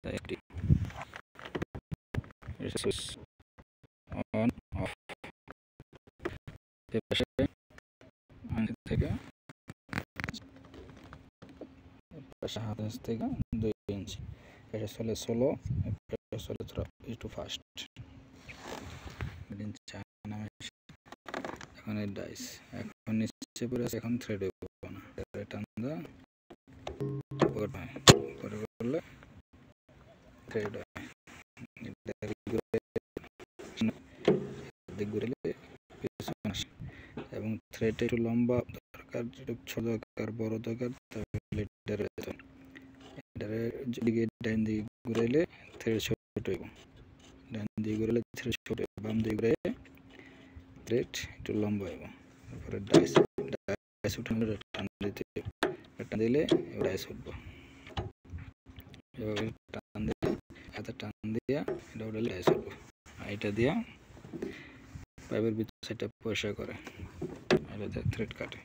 একটি switch on of এপাশে থেকে পাশে হাত থেকে 2 ইঞ্চি এটা চলে স্লো এটা চলে একটু ফাস্ট এখন এই ডাইস এখন নিচে পড়ে আছে এখন থ্রেড হইব না টান দা করে করলে থ্রেড হয় ঘুরলে এবং থ্রেড একটু লম্বা দরকার ছোট দরকার বড় দরকার তাহলে এটারে ডাইন দিকে ঘুরাইলে থ্রেড ছোট হইব ডান দিকে ঘুরাইলে থ্রেড ছোট বাম দিকে ঘুরাইলে থ্রেড একটু লম্বা হইব তারপরে ডাইস উঠানো টান দিলে ডাইস উঠবো এভাবে টান দিলে হাতে টান দিয়া এটা উঠালে ডাইস উঠবো এটা দিয়া পাইপের ভিতর সাইডটা পরিষ্কার করে এটা থ্রেড কাটে